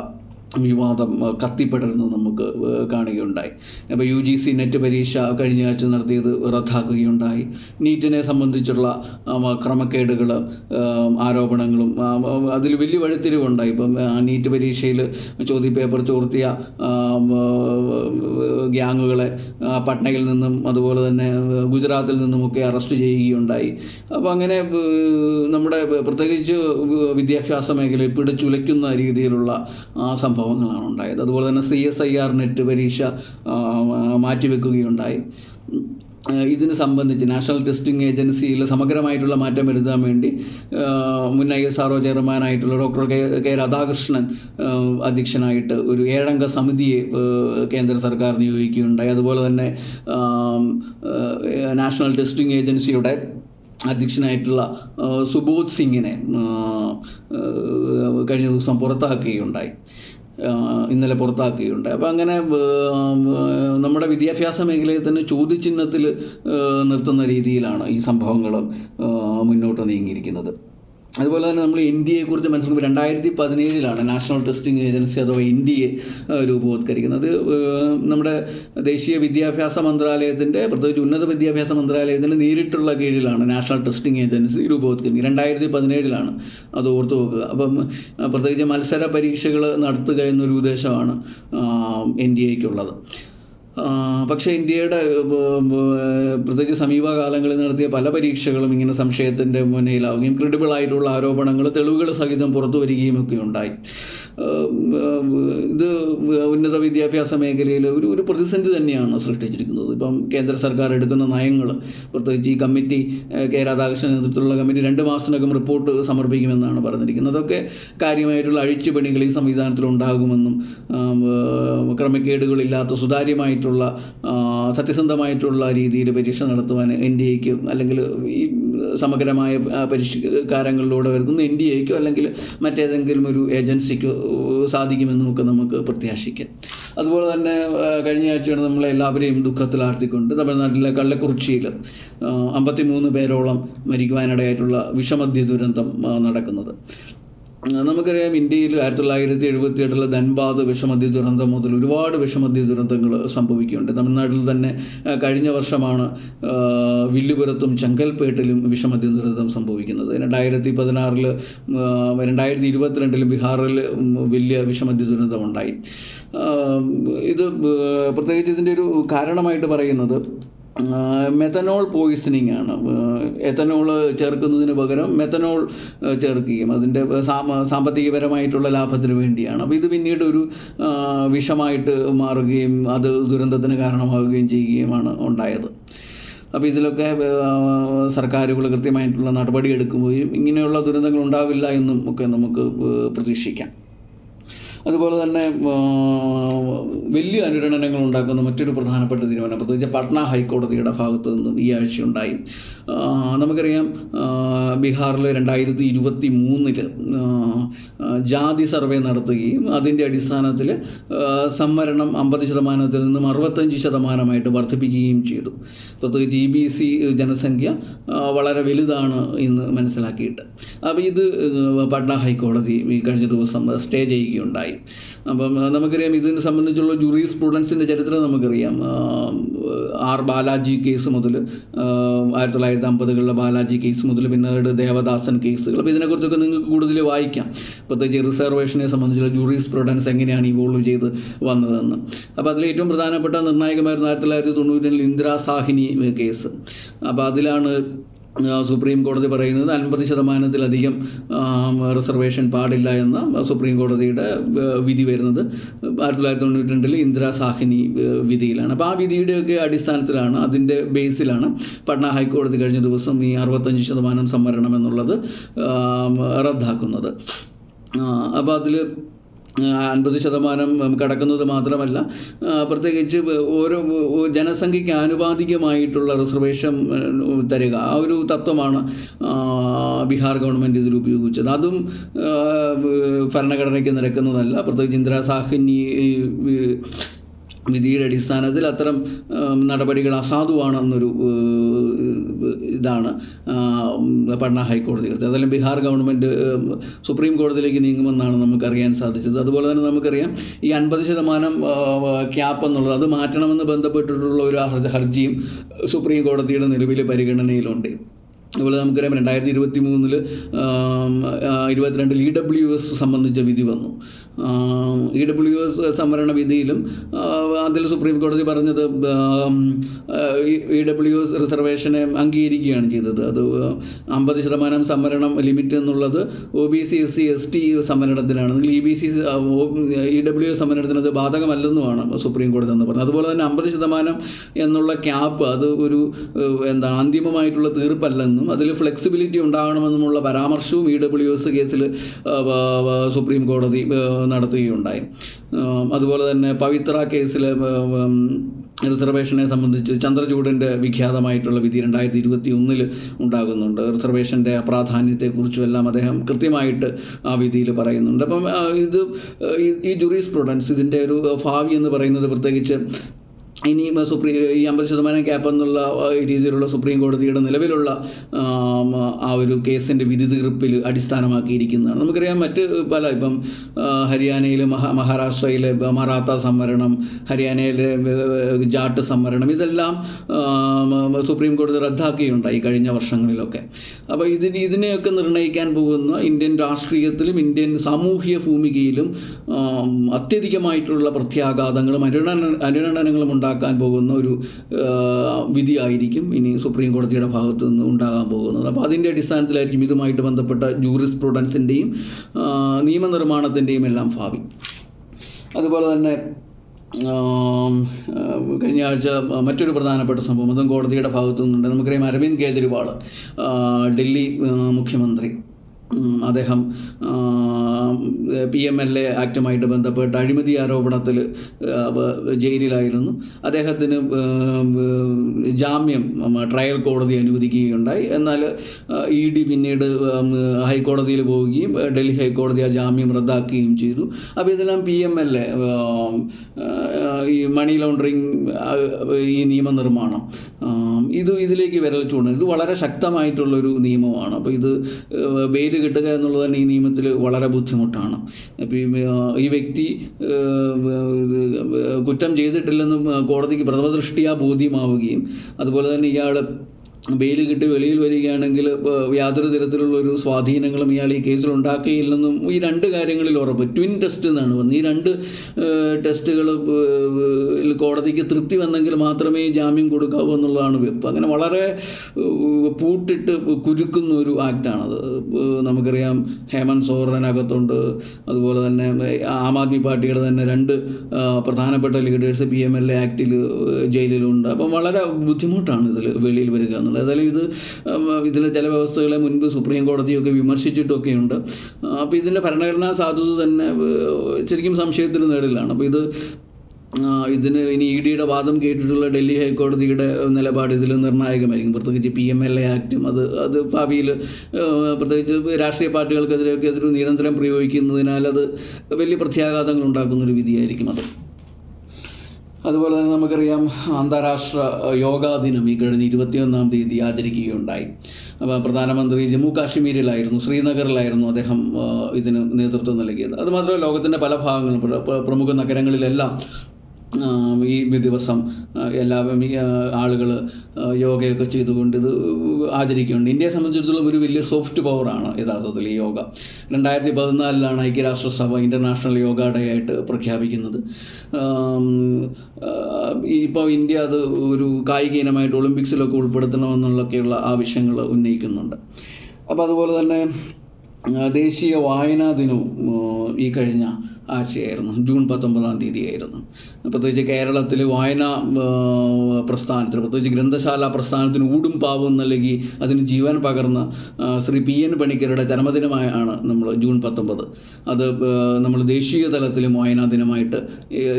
വിവാദം കത്തിപ്പടരുന്നത് നമുക്ക് കാണുകയുണ്ടായി. അപ്പോൾ UGC നെറ്റ് പരീക്ഷ കഴിഞ്ഞ ആഴ്ച നടത്തിയത് റദ്ദാക്കുകയുണ്ടായി. നീറ്റിനെ സംബന്ധിച്ചുള്ള ക്രമക്കേടുകൾ ആരോപണങ്ങളും അതിൽ വലിയ വഴിത്തിരിവുണ്ടായി. ഇപ്പം നീറ്റ് പരീക്ഷയിൽ ചോദ്യപേപ്പർ ചോർത്തിയ ഗ്യാങ്ങുകളെ പട്നയിൽ നിന്നും അതുപോലെ തന്നെ ഗുജറാത്തിൽ നിന്നുമൊക്കെ അറസ്റ്റ് ചെയ്യുകയുണ്ടായി. അപ്പോൾ അങ്ങനെ നമ്മുടെ പ്രത്യേകിച്ച് വിദ്യാഭ്യാസ മേഖലയിൽ പിടിച്ചുലയ്ക്കുന്ന രീതിയിലുള്ള സംഭവങ്ങളാണ് ഉണ്ടായത്. അതുപോലെ തന്നെ CSIR നെറ്റ് പരീക്ഷ മാറ്റിവെക്കുകയുണ്ടായി. ഇതിന് സംബന്ധിച്ച് നാഷണൽ ടെസ്റ്റിംഗ് ഏജൻസിയിൽ സമഗ്രമായിട്ടുള്ള മാറ്റം വരുത്താൻ വേണ്ടി മുൻ ISRO ചെയർമാനായിട്ടുള്ള ഡോക്ടർ കെ രാധാകൃഷ്ണൻ അധ്യക്ഷനായിട്ട് ഒരു 7-അംഗ സമിതിയെ കേന്ദ്ര സർക്കാർ നിയോഗിക്കുകയുണ്ടായി. അതുപോലെ തന്നെ നാഷണൽ ടെസ്റ്റിംഗ് ഏജൻസിയുടെ അധ്യക്ഷനായിട്ടുള്ള സുബോധ് സിംഗിനെ കഴിഞ്ഞ ദിവസം പുറത്താക്കുകയുണ്ടായി. ഇന്നലെ പുറത്താക്കുകയുണ്ടായി. അപ്പോൾ അങ്ങനെ നമ്മുടെ വിദ്യാഭ്യാസ മേഖലയെ തന്നെ ചോദ്യചിഹ്നത്തിൽ നിർത്തുന്ന രീതിയിലാണ് ഈ സംഭവങ്ങൾ മുന്നോട്ട് നീങ്ങിയിരിക്കുന്നത്. അതുപോലെ തന്നെ നമ്മൾ ഇന്ത്യയെക്കുറിച്ച് മനസ്സിലാക്കുമ്പോൾ 2017 നാഷണൽ ടെസ്റ്റിംഗ് ഏജൻസി അഥവാ ഇന്ത്യയെ രൂപവത്കരിക്കുന്നത്. നമ്മുടെ ദേശീയ വിദ്യാഭ്യാസ മന്ത്രാലയത്തിൻ്റെ, പ്രത്യേകിച്ച് ഉന്നത വിദ്യാഭ്യാസ മന്ത്രാലയത്തിൻ്റെ നേരിട്ടുള്ള കീഴിലാണ് നാഷണൽ ടെസ്റ്റിംഗ് ഏജൻസി രൂപവത്കരിക്കുന്നത്. 2017 അത് ഓർത്തു വെക്കുക. അപ്പം പ്രത്യേകിച്ച് മത്സര പരീക്ഷകൾ നടത്തുക എന്നൊരു ഉദ്ദേശമാണ് NDAയ്ക്കുള്ളത്. പക്ഷേ ഇന്ത്യയുടെ പ്രത്യേകിച്ച് സമീപകാലങ്ങളിൽ നടത്തിയ പല പരീക്ഷകളും ഇങ്ങനെ സംശയത്തിൻ്റെ മുന്നിലാവുകയും ക്രെഡിബിളായിട്ടുള്ള ആരോപണങ്ങൾ തെളിവുകൾ സഹിതം പുറത്തു വരികയും ഒക്കെ ഉണ്ടായി. ഇത് ഉന്നത വിദ്യാഭ്യാസ മേഖലയിൽ ഒരു പ്രതിസന്ധി തന്നെയാണ് സൃഷ്ടിച്ചിരിക്കുന്നത്. ഇപ്പം കേന്ദ്ര സർക്കാർ എടുക്കുന്ന നയങ്ങൾ, പ്രത്യേകിച്ച് ഈ കമ്മിറ്റി, കെ രാധാകൃഷ്ണൻ നേതൃത്വത്തിലുള്ള കമ്മിറ്റി 2 മാസത്തിനകം റിപ്പോർട്ട് സമർപ്പിക്കുമെന്നാണ് പറഞ്ഞിരിക്കുന്നത്. അതൊക്കെ കാര്യമായിട്ടുള്ള അഴിച്ചുപണികൾ ഈ സംവിധാനത്തിൽ ഉണ്ടാകുമെന്നും ക്രമക്കേടുകളില്ലാത്ത സുതാര്യമായിട്ടുള്ള സത്യസന്ധമായിട്ടുള്ള രീതിയിൽ പരീക്ഷ നടത്തുവാൻ NDAയ്ക്ക് അല്ലെങ്കിൽ ഈ സമഗ്രമായ പരിഷ്കാരങ്ങളിലൂടെ വരുന്ന NDAയ്ക്കോ അല്ലെങ്കിൽ മറ്റേതെങ്കിലും ഒരു ഏജൻസിക്കോ സാധിക്കുമെന്നുമൊക്കെ നമുക്ക് പ്രത്യാശിക്കാം. അതുപോലെ തന്നെ കഴിഞ്ഞ ആഴ്ചയാണ് നമ്മളെല്ലാവരെയും ദുഃഖത്തിലാഴ്ത്തിക്കൊണ്ട് തമിഴ്നാട്ടിലെ കള്ളക്കുറിച്ചിയിൽ 53 പേരോളം മരിക്കുവാനിടയായിട്ടുള്ള വിഷമദ്യ ദുരന്തം നടക്കുന്നത്. നമുക്കറിയാം, ഇന്ത്യയിൽ 1978 ധൻബാദ് വിഷമദ്യ ദുരന്തം മുതൽ ഒരുപാട് വിഷമദ്യ ദുരന്തങ്ങൾ സംഭവിക്കുന്നുണ്ട്. തമിഴ്നാട്ടിൽ തന്നെ കഴിഞ്ഞ വർഷമാണ് വില്ലുപുരത്തും ചെങ്കൽപ്പേട്ടിലും വിഷമദ്യ ദുരന്തം സംഭവിക്കുന്നത്. 2016 2022 ബീഹാറിൽ വലിയ വിഷമദ്യ ദുരന്തമുണ്ടായി. ഇത് പ്രത്യേകിച്ച് ഇതിൻ്റെ ഒരു കാരണമായിട്ട് പറയുന്നത് മെത്തനോൾ പോയിസണിങ് ആണ്. എത്തനോൾ ചേർക്കുന്നതിന് പകരം മെത്തനോൾ ചേർക്കുകയും അതിൻ്റെ സാമ്പത്തികപരമായിട്ടുള്ള ലാഭത്തിന് വേണ്ടിയാണ്. അപ്പോൾ ഇത് പിന്നീട് ഒരു വിഷമായിട്ട് മാറുകയും അത് ദുരന്തത്തിന് കാരണമാവുകയും ചെയ്യുകയുമാണ് ഉണ്ടായത്. അപ്പോൾ ഇതിലൊക്കെ സർക്കാരുകൾ കൃത്യമായിട്ടുള്ള നടപടി എടുക്കുകയും ഇങ്ങനെയുള്ള ദുരന്തങ്ങൾ ഉണ്ടാവില്ല എന്നും ഒക്കെ നമുക്ക് പ്രതീക്ഷിക്കാം. അതുപോലെ തന്നെ വലിയ അനുരണനങ്ങൾ ഉണ്ടാക്കുന്ന മറ്റൊരു പ്രധാനപ്പെട്ട തീരുമാനം പ്രത്യേകിച്ച് പട്ന ഹൈക്കോടതിയുടെ ഭാഗത്തു നിന്നും ഈ ആഴ്ചയുണ്ടായി. നമുക്കറിയാം, ബീഹാറിൽ 2023 ജാതി സർവേ നടത്തുകയും അതിൻ്റെ അടിസ്ഥാനത്തിൽ സംവരണം 50% നിന്നും 65% വർദ്ധിപ്പിക്കുകയും ചെയ്തു. പ്രത്യേകിച്ച് EBC ജനസംഖ്യ വളരെ വലുതാണ് എന്ന് മനസ്സിലാക്കിയിട്ട്. അപ്പോൾ ഇത് പട്ന ഹൈക്കോടതി കഴിഞ്ഞ ദിവസം സ്റ്റേ ചെയ്യുകയുണ്ടായി. അപ്പം നമുക്കറിയാം, ഇതിനെ സംബന്ധിച്ചുള്ള ജൂറിസ്പ്രുഡൻസിൻ്റെ ചരിത്രം നമുക്കറിയാം. R ബാലാജി കേസ് മുതൽ 1950 ബാലാജി കേസ് മുതൽ പിന്നീട് ദേവദാസൻ കേസുകൾ. അപ്പോൾ ഇതിനെക്കുറിച്ചൊക്കെ നിങ്ങൾക്ക് കൂടുതൽ വായിക്കാം, പ്രത്യേകിച്ച് റിസർവേഷനെ സംബന്ധിച്ചുള്ള ജൂറിസ്പ്രുഡൻസ് എങ്ങനെയാണ് ഇവോൾവ് ചെയ്ത് വന്നതെന്ന്. അപ്പോൾ അതിൽ ഏറ്റവും പ്രധാനപ്പെട്ട നിർണായകമായിരുന്നു 1990 ഇന്ദിരാ സാഹിനി കേസ്. അപ്പോൾ അതിലാണ് സുപ്രീം കോടതി പറയുന്നത് 50%-ലധികം റിസർവേഷൻ പാടില്ല എന്ന സുപ്രീം കോടതിയുടെ വിധി വരുന്നത് 1992 ഇന്ദിരാ സാഹിനി വിധിയിലാണ്. അപ്പോൾ ആ വിധിയുടെയൊക്കെ അടിസ്ഥാനത്തിലാണ്, അതിൻ്റെ ബേസിലാണ് പട്ന ഹൈക്കോടതി കഴിഞ്ഞ ദിവസം ഈ 65% സംവരണം എന്നുള്ളത് റദ്ദാക്കുന്നത്. അപ്പോൾ അതിൽ 50% കടക്കുന്നത് മാത്രമല്ല, പ്രത്യേകിച്ച് ഓരോ ജനസംഖ്യയ്ക്ക് ആനുപാതികമായിട്ടുള്ള റിസർവേഷൻ തരിക, ആ ഒരു തത്വമാണ് ബീഹാർ ഗവൺമെൻറ് ഇതിൽ ഉപയോഗിച്ചത്. അതും ഭരണഘടനയ്ക്ക് നിരക്കുന്നതല്ല. പ്രത്യേകിച്ച് ഇന്ദിരാ സാഹിനി വിധിയുടെ അടിസ്ഥാനത്തിൽ അത്തരം നടപടികൾ അസാധുവാണെന്നൊരു ഇതാണ് പട്ന ഹൈക്കോടതി. അതെല്ലാം ബീഹാർ ഗവൺമെൻറ് സുപ്രീം കോടതിയിലേക്ക് നീങ്ങുമെന്നാണ് നമുക്കറിയാൻ സാധിച്ചത്. അതുപോലെ തന്നെ നമുക്കറിയാം, ഈ 50% ക്യാപ്പ് എന്നുള്ളത് അത് മാറ്റണമെന്ന് ബന്ധപ്പെട്ടിട്ടുള്ള ഒരു ഹർജിയും സുപ്രീം കോടതിയുടെ നിലവിലെ പരിഗണനയിലുണ്ട്. അതുപോലെ നമുക്കറിയാം 2023 22 EWS സംബന്ധിച്ച വിധി വന്നു. EWS സംവരണ വിധിയിലും അതിൽ സുപ്രീം കോടതി പറഞ്ഞത് EWS റിസർവേഷനെ അംഗീകരിക്കുകയാണ് ചെയ്തത്. അത് 50% സംവരണം ലിമിറ്റ് എന്നുള്ളത് OBC SC ST സംവരണത്തിനാണെങ്കിൽ EWS സംവരണത്തിന് അത് ബാധകമല്ലെന്നുമാണ് സുപ്രീം കോടതി എന്ന് പറഞ്ഞത്. അതുപോലെ തന്നെ 50% എന്നുള്ള ക്യാപ്പ് അത് ഒരു അന്തിമമായിട്ടുള്ള തീർപ്പല്ലെന്നും അതിൽ ഫ്ലെക്സിബിലിറ്റി ഉണ്ടാകണമെന്നുമുള്ള പരാമർശവും EWS കേസിൽ സുപ്രീം കോടതി നടത്തുകയുണ്ടായി. അതുപോലെ തന്നെ പവിത്ര കേസിൽ റിസർവേഷനെ സംബന്ധിച്ച് ചന്ദ്രചൂഡിൻ്റെ വിഖ്യാതമായിട്ടുള്ള വിധി 2021 ഉണ്ടാകുന്നുണ്ട്. റിസർവേഷൻ്റെ പ്രാധാന്യത്തെക്കുറിച്ചും എല്ലാം അദ്ദേഹം കൃത്യമായിട്ട് ആ വിധിയിൽ പറയുന്നുണ്ട്. അപ്പം ഈ ജൂറിസ്പ്രുഡൻസ് ഇതിൻ്റെ ഒരു ഭാവി എന്ന് പറയുന്നത് പ്രത്യേകിച്ച് ഇനി ഈ 50% ക്യാപ്പ് എന്നുള്ള രീതിയിലുള്ള സുപ്രീം കോടതിയുടെ നിലവിലുള്ള ആ ഒരു കേസിൻ്റെ വിധി തീർപ്പിൽ അടിസ്ഥാനമാക്കിയിരിക്കുന്നതാണ്. നമുക്കറിയാം മറ്റ് ഇപ്പം ഹരിയാനയിൽ മഹാരാഷ്ട്രയിലെ മറാത്ത സംവരണം, ഹരിയാനയിലെ ജാട്ട് സംവരണം, ഇതെല്ലാം സുപ്രീം കോടതി റദ്ദാക്കിയുണ്ടായി കഴിഞ്ഞ വർഷങ്ങളിലൊക്കെ. അപ്പോൾ ഇതിനെയൊക്കെ നിർണ്ണയിക്കാൻ പോകുന്ന ഇന്ത്യൻ രാഷ്ട്രീയത്തിലും ഇന്ത്യൻ സാമൂഹിക ഭൂമികയിലും അത്യധികമായിട്ടുള്ള പ്രത്യാഘാതങ്ങളും അനുരണനങ്ങളും ഉണ്ടാക്കാൻ പോകുന്ന ഒരു വിധിയായിരിക്കും ഇനി സുപ്രീം കോടതിയുടെ ഭാഗത്തു നിന്ന് ഉണ്ടാകാൻ പോകുന്നത്. അപ്പോൾ അതിൻ്റെ അടിസ്ഥാനത്തിലായിരിക്കും ഇതുമായിട്ട് ബന്ധപ്പെട്ട ജൂറിസ്പ്രുഡൻസിൻ്റെയും നിയമനിർമ്മാണത്തിൻ്റെയും എല്ലാം ഭാവി. അതുപോലെ തന്നെ കഴിഞ്ഞ ആഴ്ച മറ്റൊരു പ്രധാനപ്പെട്ട സംഭവം അതും കോടതിയുടെ ഭാഗത്തു നിന്നുണ്ട്. നമുക്കറിയാം അരവിന്ദ് കേജ്രിവാൾ, ഡൽഹി മുഖ്യമന്ത്രി, അദ്ദേഹം PMLA ആക്റ്റുമായിട്ട് ബന്ധപ്പെട്ട് അഴിമതി ആരോപണത്തിൽ ജയിലിലായിരുന്നു. അദ്ദേഹത്തിന് ജാമ്യം ട്രയൽ കോടതി അനുവദിക്കുകയുണ്ടായി. എന്നാൽ ED പിന്നീട് ഹൈക്കോടതിയിൽ പോവുകയും ഡൽഹി ഹൈക്കോടതി ആ ജാമ്യം റദ്ദാക്കുകയും ചെയ്തു. അപ്പോൾ ഇതെല്ലാം PMLA, ഈ മണി ലോണ്ടറിങ്, ഈ നിയമനിർമ്മാണം, ഇതിലേക്ക് വിരൽ ചൂണ്ടുന്നത്. ഇത് വളരെ ശക്തമായിട്ടുള്ളൊരു നിയമമാണ്. അപ്പോൾ ഇത് ബെയിൽ കിട്ടുക എന്നുള്ളത് തന്നെ ഈ നിയമത്തിൽ വളരെ ബുദ്ധിമുട്ടാണ്. അപ്പോൾ ഈ വ്യക്തി കുറ്റം ചെയ്തിട്ടില്ലെന്നും കോടതിക്ക് പ്രഥമദൃഷ്ട്യാ ബോധ്യമാവുകയും അതുപോലെ തന്നെ ഇയാൾ ബെയിൽ കിട്ടി വെളിയിൽ വരികയാണെങ്കിൽ യാതൊരു തരത്തിലുള്ളൊരു സ്വാധീനങ്ങളും ഇയാൾ ഈ കേസിൽ ഉണ്ടാക്കുകയില്ലെന്നും ഈ രണ്ട് കാര്യങ്ങളിൽ ഉറപ്പ്. ട്വിൻ ടെസ്റ്റ് എന്നാണ് പറഞ്ഞത്. ഈ രണ്ട് ടെസ്റ്റുകൾ കോടതിക്ക് തൃപ്തി വന്നെങ്കിൽ മാത്രമേ ജാമ്യം കൊടുക്കാവൂ എന്നുള്ളതാണ് വെപ്പ്. അങ്ങനെ വളരെ പൂട്ടിട്ട് കുരുക്കുന്ന ഒരു ആക്റ്റാണത്. നമുക്കറിയാം ഹേമന്ത് സോറനകത്തുണ്ട്. അതുപോലെ തന്നെ ആം ആദ്മി പാർട്ടിയുടെ തന്നെ 2 പ്രധാനപ്പെട്ട ലീഡേഴ്സ് PMLA ആക്റ്റിൽ ജയിലിലുണ്ട്. അപ്പം വളരെ ബുദ്ധിമുട്ടാണ് ഇതിൽ വെളിയിൽ വരിക എന്നുള്ളത്. ഏതായാലും ഇതിലെ ചില വ്യവസ്ഥകളെ മുൻപ് സുപ്രീം കോടതിയൊക്കെ വിമർശിച്ചിട്ടൊക്കെയുണ്ട്. അപ്പോൾ ഇതിൻ്റെ ഭരണഘടനാ സാധുത തന്നെ ശരിക്കും സംശയത്തിന് നേരിലാണ്. അപ്പോൾ ഇതിന് ഇനി EDയുടെ വാദം കേട്ടിട്ടുള്ള ഡൽഹി ഹൈക്കോടതിയുടെ നിലപാട് ഇതിൽ നിർണായകമായിരിക്കും. പ്രത്യേകിച്ച് PMLA ആക്റ്റും അത് ഭാവിയിൽ പ്രത്യേകിച്ച് രാഷ്ട്രീയ പാർട്ടികൾക്കെതിരെയൊക്കെ അതൊരു നിരന്തരം പ്രയോഗിക്കുന്നതിനാൽ അത് വലിയ പ്രത്യാഘാതങ്ങൾ ഉണ്ടാക്കുന്നൊരു വിധിയായിരിക്കും അത്. അതുപോലെ തന്നെ നമുക്കറിയാം അന്താരാഷ്ട്ര യോഗാ ദിനം ഈ കഴിഞ്ഞ 21-ാം തീയതി ആചരിക്കുകയുണ്ടായി. അപ്പോൾ പ്രധാനമന്ത്രി ജമ്മു കാശ്മീരിലായിരുന്നു, ശ്രീനഗറിലായിരുന്നു അദ്ദേഹം ഇതിന് നേതൃത്വം നൽകിയത്. അതുമാത്രമല്ല ലോകത്തിൻ്റെ പല ഭാഗങ്ങളും പ്രമുഖ നഗരങ്ങളിലെല്ലാം ഈ ദിവസം എല്ലാവരും ആളുകൾ യോഗയൊക്കെ ചെയ്തുകൊണ്ട് ഇത് ആചരിക്കുന്നുണ്ട്. ഇന്ത്യയെ സംബന്ധിച്ചിടത്തോളം ഒരു വലിയ സോഫ്റ്റ് പവറാണ് യഥാർത്ഥത്തിൽ ഈ യോഗ. 2014 ഐക്യരാഷ്ട്രസഭ ഇൻ്റർനാഷണൽ യോഗ ഡേ ആയിട്ട് പ്രഖ്യാപിക്കുന്നത്. ഇപ്പോൾ ഇന്ത്യ അത് ഒരു കായിക ഇനമായിട്ട് ഒളിമ്പിക്സിലൊക്കെ ഉൾപ്പെടുത്തണമെന്നുള്ളൊക്കെയുള്ള ആവശ്യങ്ങൾ ഉന്നയിക്കുന്നുണ്ട്. അപ്പോൾ അതുപോലെ തന്നെ ദേശീയ വായനാ ദിനവും ഈ കഴിഞ്ഞ ആഴ്ചയായിരുന്നു, ജൂൺ 19-ാം തീയതിയായിരുന്നു. പ്രത്യേകിച്ച് കേരളത്തിൽ വായനാ പ്രസ്ഥാനത്തിന്, പ്രത്യേകിച്ച് ഗ്രന്ഥശാല പ്രസ്ഥാനത്തിന് ഊടും പാവും നൽകി അതിന് ജീവൻ പകർന്ന ശ്രീ PN പണിക്കരുടെ ജന്മദിനമായാണ് നമ്മൾ ജൂൺ 19 അത് നമ്മൾ ദേശീയ തലത്തിലും വായനാ ദിനമായിട്ട്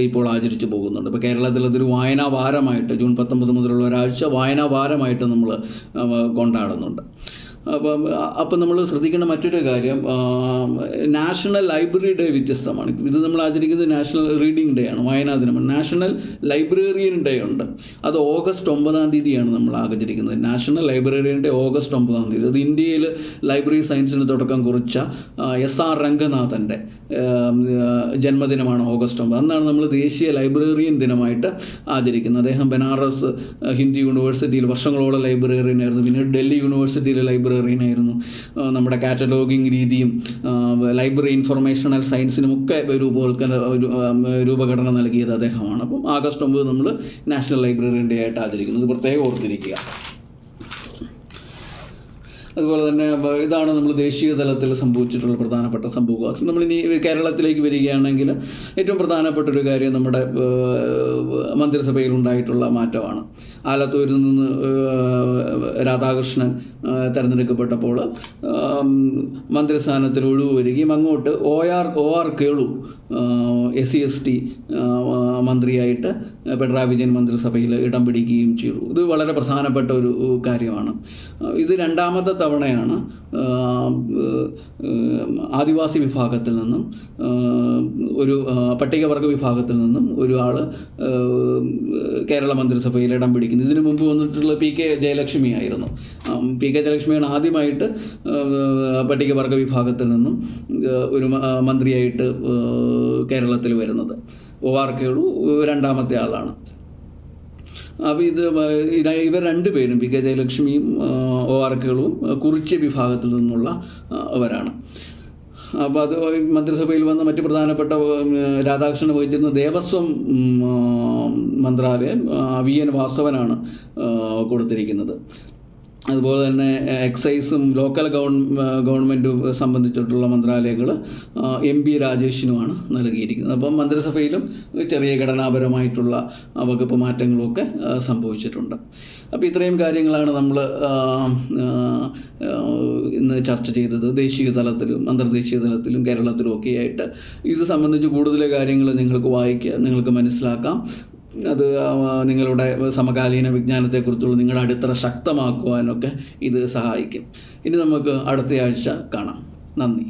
ഇപ്പോൾ ആചരിച്ചു പോകുന്നുണ്ട്. ഇപ്പോൾ കേരളത്തിൽ അതൊരു വായനാ വാരമായിട്ട് ജൂൺ 19 മുതലുള്ള ഒരാഴ്ച വായനാ വാരമായിട്ട് നമ്മൾ കൊണ്ടാടുന്നുണ്ട്. അപ്പം നമ്മൾ ശ്രദ്ധിക്കേണ്ട മറ്റൊരു കാര്യം, നാഷണൽ ലൈബ്രറി ഡേ വ്യത്യസ്തമാണ്. ഇത് നമ്മൾ ആചരിക്കുന്നത് നാഷണൽ റീഡിംഗ് ഡേ ആണ്, വായനാ ദിനമാണ്. നാഷണൽ ലൈബ്രറിയൻ ഡേ ഉണ്ട്, അത് ഓഗസ്റ്റ് 9-ാം തീയതിയാണ് നമ്മൾ ആചരിക്കുന്നത്. നാഷണൽ ലൈബ്രറിയൻ ഡേ ഓഗസ്റ്റ് 9-ാം തീയതി. അത് ഇന്ത്യയിൽ ലൈബ്രറി സയൻസിന് തുടക്കം കുറിച്ച SR രംഗനാഥൻ്റെ ജന്മദിനമാണ് ഓഗസ്റ്റ് 9. അന്നാണ് നമ്മൾ ദേശീയ ലൈബ്രറിയൻ ദിനമായിട്ട് ആചരിക്കുന്നത്. അദ്ദേഹം ബനാറസ് ഹിന്ദു യൂണിവേഴ്സിറ്റിയിൽ വർഷങ്ങളോളം ലൈബ്രറിയനായിരുന്നു. പിന്നീട് ഡൽഹി യൂണിവേഴ്സിറ്റിയിലെ ലൈബ്രറിയനായിരുന്നു. നമ്മുടെ കാറ്റലോഗിങ് രീതിയും ലൈബ്രറി ഇൻഫർമേഷണൽ സയൻസിനുമൊക്കെ രൂപഘടന നൽകിയത് അദ്ദേഹമാണ്. അപ്പം ഓഗസ്റ്റ് 9 നമ്മൾ നാഷണൽ ലൈബ്രറിയൻ ഡേ ആയിട്ട് ആചരിക്കുന്നത് പ്രത്യേകം ഓർത്തിരിക്കുക. അതുപോലെ തന്നെ ഇതാണ് നമ്മൾ ദേശീയ തലത്തിൽ സംഭവിച്ചിട്ടുള്ള പ്രധാനപ്പെട്ട സംഭവം. നമ്മളിനി കേരളത്തിലേക്ക് വരികയാണെങ്കിൽ ഏറ്റവും പ്രധാനപ്പെട്ടൊരു കാര്യം നമ്മുടെ മന്ത്രിസഭയിൽ ഉണ്ടായിട്ടുള്ള മാറ്റമാണ്. ആലത്തൂരിൽ നിന്ന് രാധാകൃഷ്ണൻ തിരഞ്ഞെടുക്കപ്പെട്ടപ്പോൾ മന്ത്രിസ്ഥാനത്തിൽ ഒഴിവ് വരികയും അങ്ങോട്ട് OR കേളു SC/ST മന്ത്രിയായിട്ട് പിണറായി വിജയൻ മന്ത്രിസഭയിൽ ഇടം പിടിക്കുകയും ചെയ്തു. ഇത് വളരെ പ്രധാനപ്പെട്ട ഒരു കാര്യമാണ്. ഇത് രണ്ടാമത്തെ തവണയാണ് ആദിവാസി വിഭാഗത്തിൽ നിന്നും ഒരു പട്ടികവർഗ വിഭാഗത്തിൽ നിന്നും ഒരാൾ കേരള മന്ത്രിസഭയിൽ ഇടം പിടിക്കുന്നത്. ഇതിനു മുമ്പ് വന്നിട്ടുള്ള PK ജയലക്ഷ്മി ആയിരുന്നു. PK ജയലക്ഷ്മിയാണ് ആദ്യമായിട്ട് പട്ടികവർഗ വിഭാഗത്തിൽ നിന്നും ഒരു മന്ത്രിയായിട്ട് കേരളത്തിൽ വരുന്നത്. OR കേളു രണ്ടാമത്തെ ആളാണ്. അപ്പോൾ ഇവർ രണ്ടുപേരും PK ജയലക്ഷ്മിയും OR കേളുവും കുറിച്യ വിഭാഗത്തിൽ നിന്നുള്ള അവരാണ്. അപ്പോൾ അത് മന്ത്രിസഭയിൽ വന്ന മറ്റ് പ്രധാനപ്പെട്ട രാധാകൃഷ്ണൻ വഹിച്ചിരുന്ന ദേവസ്വം മന്ത്രാലയം VN വാസവനാണ് കൊടുത്തിരിക്കുന്നത്. അതുപോലെ തന്നെ എക്സൈസും ലോക്കൽ ഗവൺമെൻറ്റും സംബന്ധിച്ചിട്ടുള്ള മന്ത്രാലയങ്ങൾ MP രാജേഷിനുമാണ് നൽകിയിരിക്കുന്നത്. അപ്പം മന്ത്രിസഭയിലും ചെറിയ ഘടനാപരമായിട്ടുള്ള വകുപ്പ് മാറ്റങ്ങളുമൊക്കെ സംഭവിച്ചിട്ടുണ്ട്. അപ്പോൾ ഇത്രയും കാര്യങ്ങളാണ് നമ്മൾ ഇന്ന് ചർച്ച ചെയ്തത്. ദേശീയ തലത്തിലും അന്തർദേശീയ തലത്തിലും കേരളത്തിലും ഒക്കെ ആയിട്ട് ഇത് സംബന്ധിച്ച് കൂടുതൽ കാര്യങ്ങൾ നിങ്ങൾക്ക് വായിക്കുക, നിങ്ങൾക്ക് മനസ്സിലാക്കാം. അത് നിങ്ങളുടെ സമകാലീന വിജ്ഞാനത്തെക്കുറിച്ചുള്ള നിങ്ങളുടെ അടിത്തറ ശക്തമാക്കുവാനൊക്കെ ഇത് സഹായിക്കും. ഇനി നമുക്ക് അടുത്തയാഴ്ച കാണാം. നന്ദി.